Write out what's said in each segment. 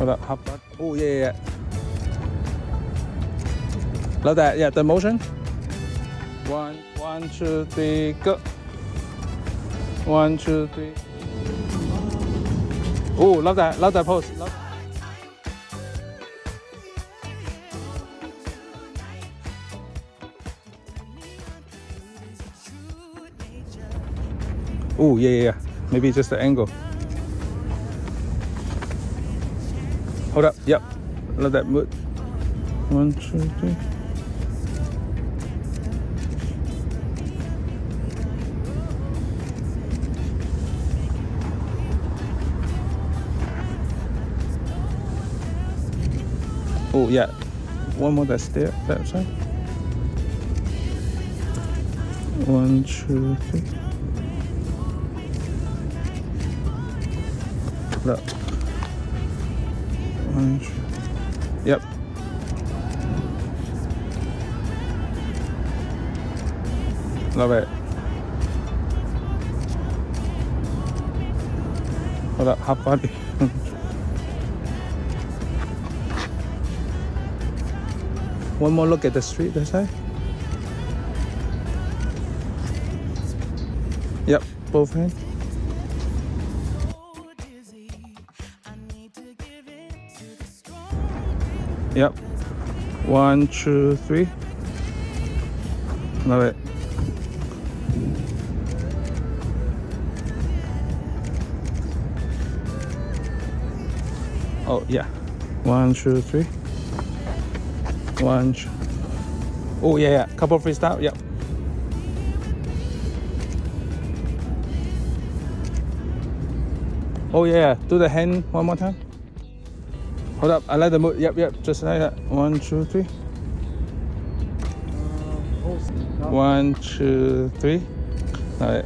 Hold up, hop on. Oh, yeah. Love that. Yeah, the motion. 1, 2, 3, go. 1, 2, 3. Oh, love that pose. Love. Oh, yeah. Maybe just the angle. Hold up. Yep. Love that mood. 1, 2, 3. Oh, yeah. One more that's there. That side. 1, 2, 3. Look. 1, 2. Yep. Love it. Hold up, hop body. One more look at the street this side. Yep, both hands. Yep. 1, 2, 3. Love it. Oh yeah. 1, 2, 3. 1. Oh yeah. Couple freestyle. Yep. Oh yeah. Do the hand one more time. Hold up. I like the mood. Yep. Just like that. 1, 2, 3. 1, 2, 3. Alright.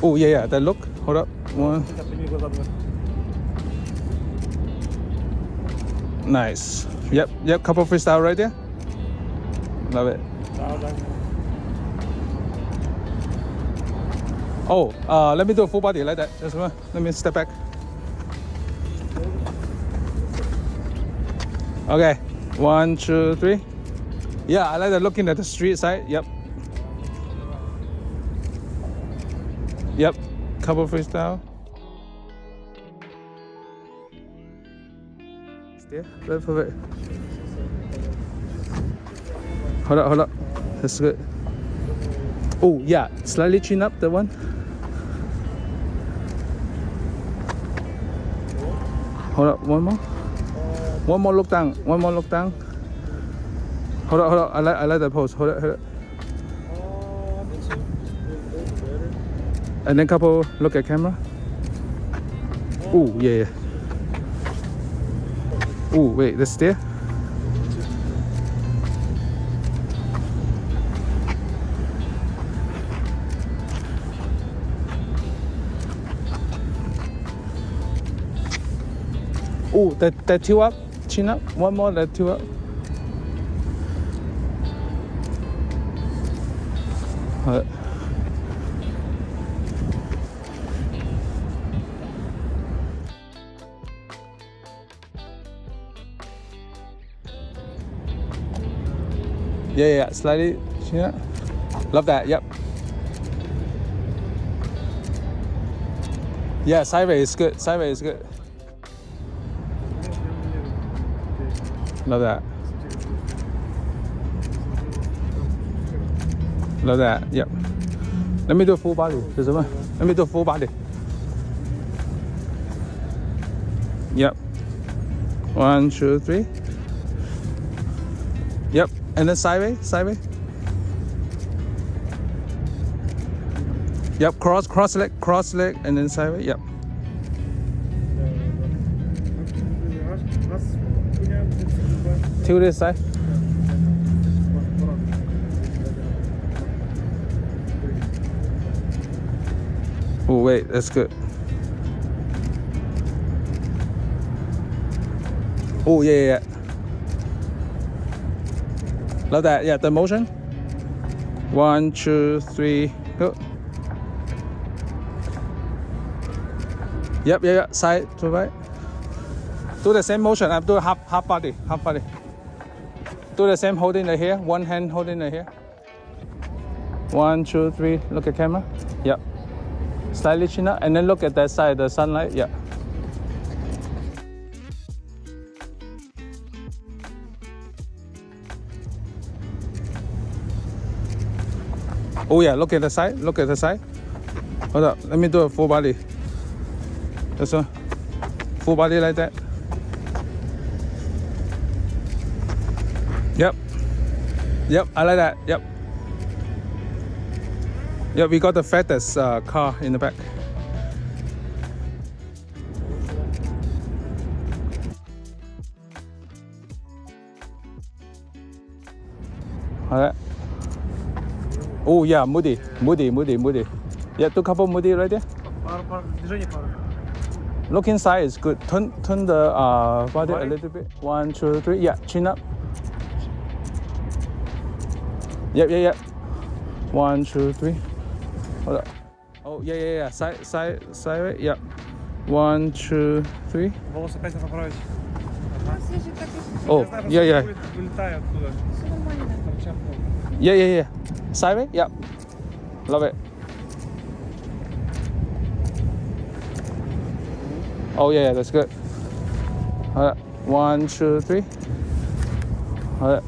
Oh yeah. That look. Hold up. 1. Nice. Yep. Couple freestyle right there. Love it. Oh, let me do a full body like that. Just one. Let me step back. Okay. 1, 2, 3. Yeah, I like the looking at the street side. Yep. Couple freestyle. Yeah, wait for it. Hold up. That's good. Oh yeah, slightly chin up the one. Hold up, one more. One more look down. Hold up. I like the pose. Hold up. And then couple look at camera. Oh yeah. Oh wait, that's there. Oh, that two up, chin up. One more, that two up. Yeah, slightly chin up. Love that. Yep. Yeah, sideways is good. Love that. Yep. Let me do a full body. Let me do a full body. Yep. 1, 2, 3. Yep. And then sideways. Yep. Cross leg, and then sideways. Yep. To this side. Oh wait, that's good. Oh yeah. Love that. Yeah, the motion. 1, 2, 3, go. Yep. Side to right. Do the same motion. I do half body. Do the same holding it here. One hand holding it here. 1, 2, 3. Look at camera. Yep. Slightly chin up, and then look at that side. The sunlight. Yeah. Oh yeah. Look at the side. Look at the side. Hold up. Let me do a full body. This one. Full body like that. Yep. Yep, I like that. Yep. Yep, we got the fattest car in the back. Alright. Oh yeah, moody. Yeah, two couple moody right there. Look inside is good. Turn the body a little bit. 1, 2, 3. Yeah, chin up. Yep. 1, 2, 3. Hold up. Oh yeah. Side way. Yep. 1, 2, 3. Oh yeah. Yeah. Side way. Yep. Love it. Oh yeah, that's good. Hold up. 1, 2, 3. Hold up.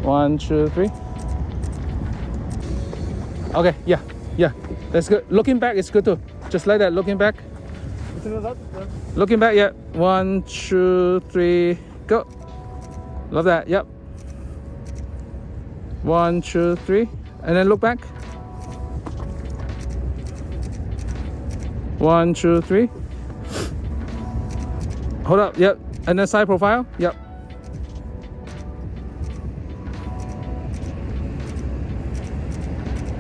1, 2, 3. Okay, yeah, that's good. Looking back is good too. Just like that, looking back. Looking back, yeah. 1, 2, 3, go. Love that, yep. 1, 2, 3, and then look back. 1, 2, 3. Hold up, yep. And then side profile, yep.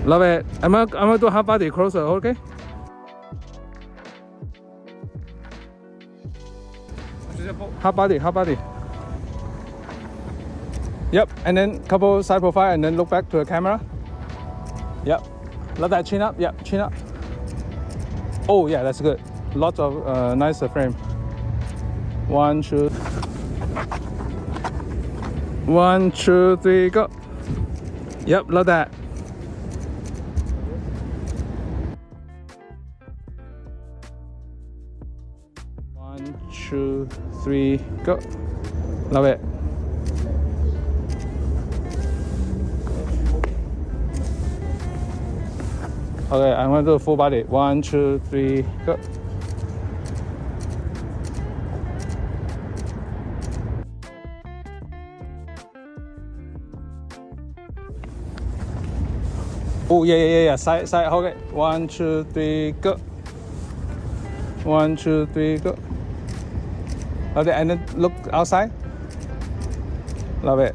Love it. I'm gonna do half body closer, okay? Half body. Yep, and then couple side profile and then look back to the camera. Yep. Love that chin up. Yep, chin up. Oh yeah, that's good. Lots of nicer frame. 1, 2. 1, 2, 3, go. Yep, love that. 1, 2, 3, go. Love it. Okay, I'm gonna do a full body. 1, 2, 3, go. Oh yeah. Side. Okay. 1, 2, 3, go. 1, 2, 3, go. Okay, and then look outside. Love it.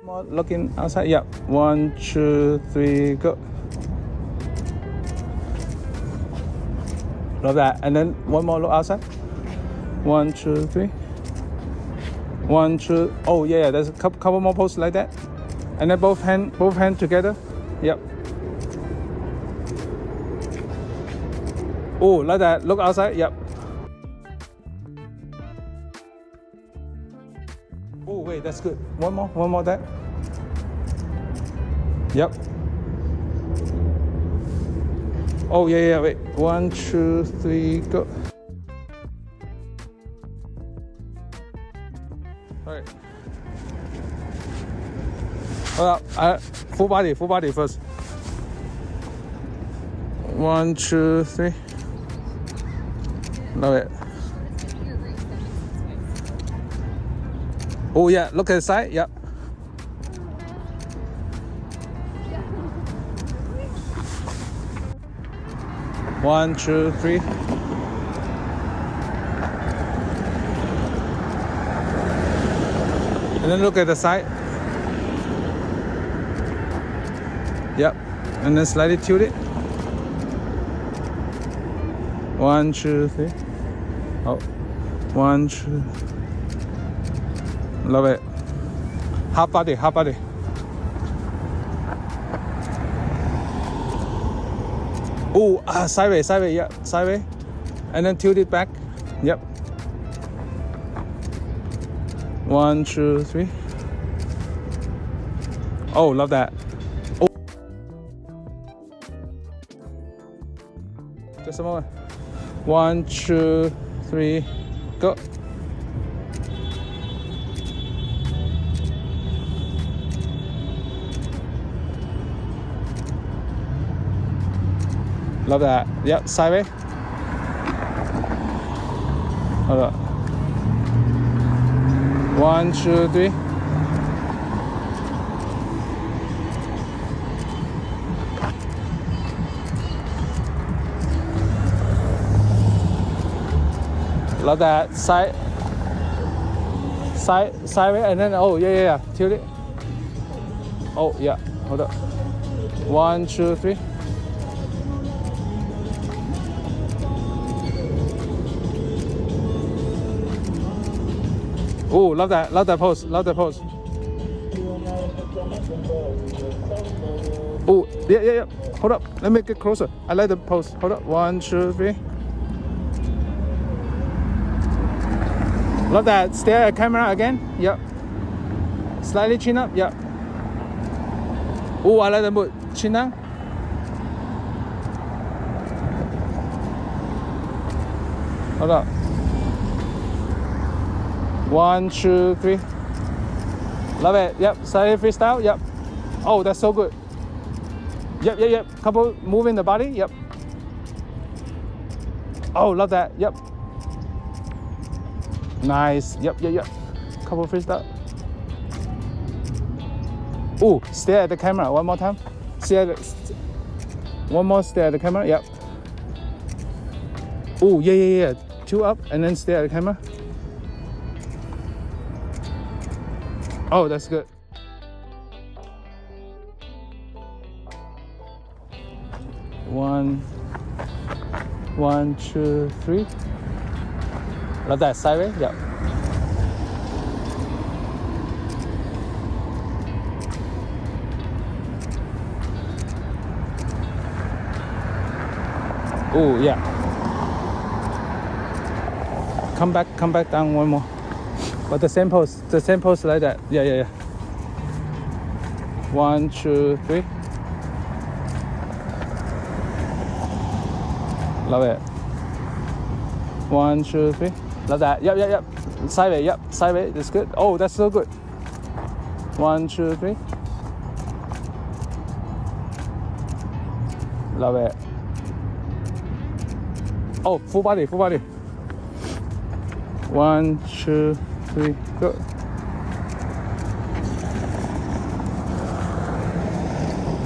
More looking outside. Yeah. 1, 2, 3, go. Love that. And then one more look outside. 1, 2, 3. 1, 2. Oh yeah. There's a couple more poses like that. And then both hand together. Yep. Oh, like that. Look outside. Yep. Oh wait, that's good. One more that. Yep. Oh yeah. Wait. 1, 2, 3, go. Alright. Full body first. 1, 2, 3. Love it. Oh yeah, look at the side. Yep. One, 2, 3. And then look at the side. Yep. And then slightly tilt it. 1, 2, 3. Oh. 1, 2. Love it. Half body. Oh, sideways. Yeah, sideways. and then tilt it back. Yep. 1, 2, 3. Oh, love that. Oh. Just a moment. 1, 2, 3, go. Love that. Yep, sideways. Hold up. 1, 2, 3. Love that. Sideways, and then yeah. Tilt it. Oh yeah. Hold up. 1, 2, 3. Oh, love that pose, Oh, yeah. Hold up, let me get closer. I like the pose. Hold up, 1, 2, 3. Love that. Stare at camera again. Yep. Slightly chin up. Yep. Oh, I like the mood. Chin down. Hold up. 1, 2, 3. Love it. Yep. Slightly freestyle. Yep. Oh, that's so good. Yep. Couple moving the body. Yep. Oh, love that. Yep. Nice. Yep. Couple freestyle. Oh, stare at the camera one more time. One more stare at the camera. Yep. Oh, yeah. 2 up and then stare at the camera. Oh, that's good. 1, 2, 3. Love that. Sideways. Yep. Oh yeah. Come back down one more. But the same pose like that. Yeah. 1, 2, 3. Love it. 1, 2, 3. Love that. Yep. Sideways. Yep. Sideways. That's good. Oh, that's so good. 1, 2, 3. Love it. Oh, full body. 1, 2, 3, go.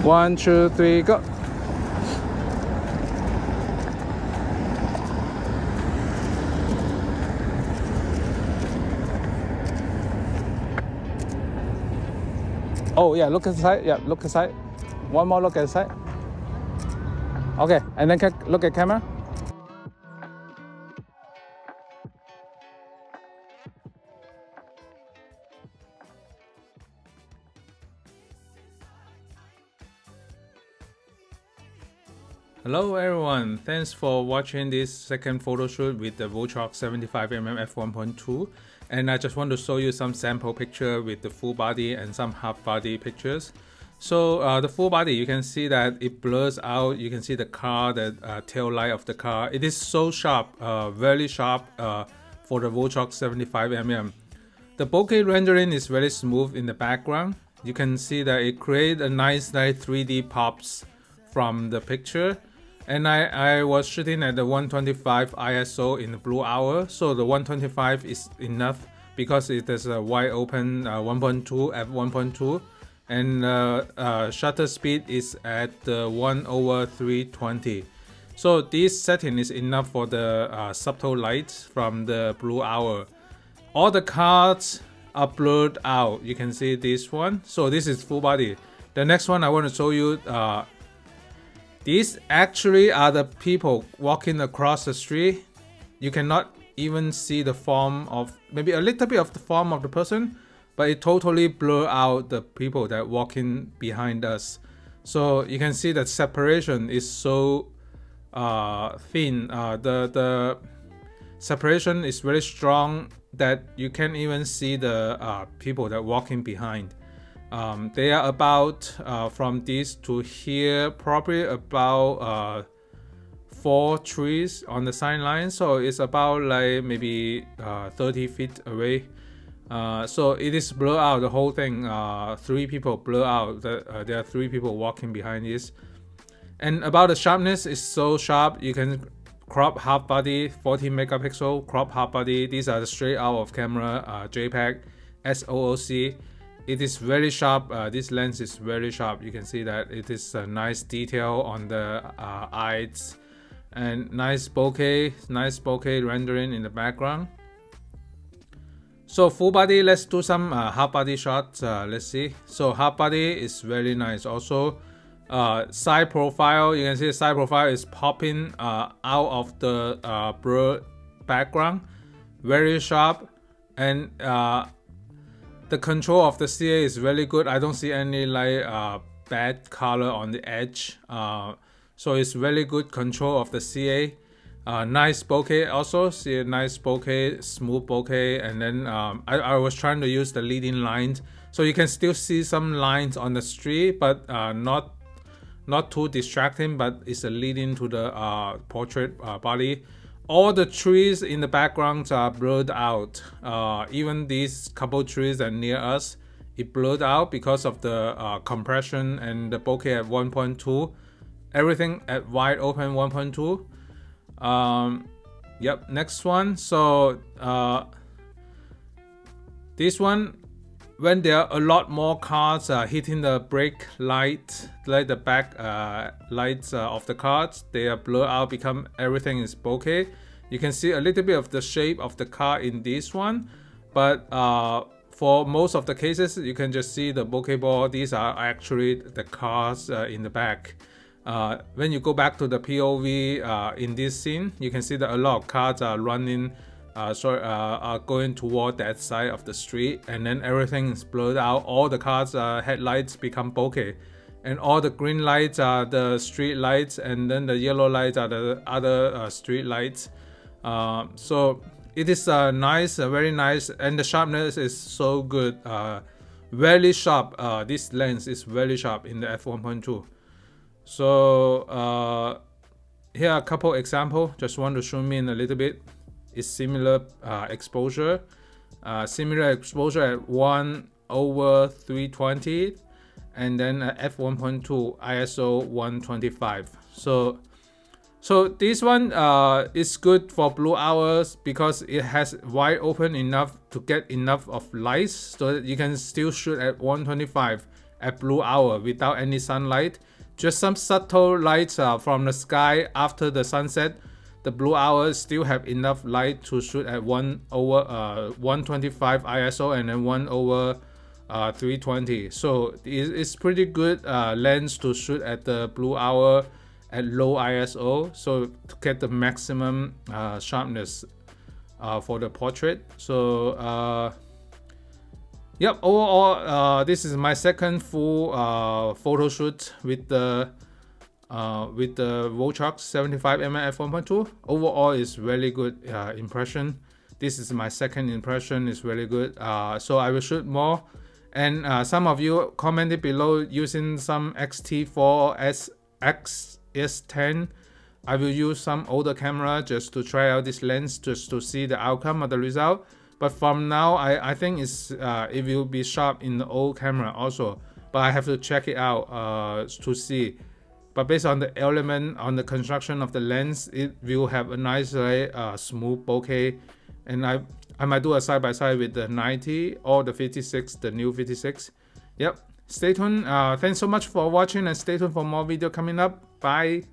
One, two, three, go. Oh yeah, look at the side. Yeah, look at the side. One more look at the side. Okay, and then look at camera. Hello everyone, thanks for watching this second photo shoot with the Viltrox 75mm F1.2, and I just want to show you some sample picture with the full body and some half body pictures. So the full body, you can see that it blurs out. You can see the car, the tail light of the car. It is so sharp, very sharp for the Viltrox 75mm. The bokeh rendering is very smooth in the background. You can see that it creates a nice 3D pops from the picture. And I was shooting at the 125 ISO in the blue hour, so the 125 is enough because it is a wide open 1.2 f1.2, and shutter speed is at 1/320. So this setting is enough for the subtle lights from the blue hour. All the cars are blurred out. You can see this one. So this is full body. The next one I want to show you. These actually are the people walking across the street. You cannot even see the form of, maybe a little bit of the form of the person, but it totally blur out the people that walking behind us. So you can see that separation is so thin. The separation is very strong that you can't even see the people that walking behind. They are about from this to here, probably about 4 trees on the sideline, so it's about like maybe 30 feet away. So it is blur out the whole thing. 3 people blur out. There are 3 people walking behind this. And about the sharpness, is so sharp. You can crop half body, 14 megapixel, crop half body. These are the straight out of camera JPEG, SOOC. It is very sharp. This lens is very sharp. You can see that it is a nice detail on the eyes, and nice bokeh rendering in the background. So full body, let's do some half body shots. Let's see. So half body is very nice. Also, side profile, you can see the side profile is popping out of the blur background. Very sharp, and the control of the CA is really good. I don't see any like bad color on the edge. So it's really good control of the CA. Nice bokeh also, see a nice bokeh, smooth bokeh. And then I was trying to use the leading lines, so you can still see some lines on the street, but not too distracting, but it's a leading to the portrait body. All the trees in the background are blurred out. Even these couple trees that near us, it blurred out because of the compression and the bokeh at 1.2. Everything at wide open 1.2. Yep, next one. So this one, when there are a lot more cars hitting the brake light, like the back lights of the cars, they are blurred out, become everything is bokeh. You can see a little bit of the shape of the car in this one, but for most of the cases, you can just see the bokeh ball. These are actually the cars in the back. When you go back to the POV in this scene, you can see that a lot of cars are running, are going toward that side of the street, and then everything is blurred out. All the cars' headlights become bokeh, and all the green lights are the street lights, and then the yellow lights are the other street lights. So it is nice, very nice, and the sharpness is so good. Very sharp. This lens is very sharp in the f1.2. So here are a couple examples. Just want to zoom in a little bit. It's similar exposure. Similar exposure at 1/320, and then f1.2 ISO 125. So this one is good for blue hours because it has wide open enough to get enough of lights, so that you can still shoot at 125 at blue hour without any sunlight. Just some subtle lights from the sky after the sunset. The blue hours still have enough light to shoot at 1/125 ISO and then 1/320. So it's pretty good lens to shoot at the blue hour at low ISO, so to get the maximum sharpness for the portrait. So yep, overall this is my second full photo shoot with the Viltrox 75mm F1.2. Overall is really good impression. This is my second impression, is really good. So I will shoot more. And some of you commented below using some X-T4 S10. I will use some older camera just to try out this lens, just to see the outcome of the result. But from now, I think it will be sharp in the old camera also. But I have to check it out to see. But based on the element, on the construction of the lens, it will have a nice smooth bokeh. And I might do a side-by-side with the 90 or the 56, the new 56. Yep, stay tuned. Thanks so much for watching, and stay tuned for more video coming up. Bye.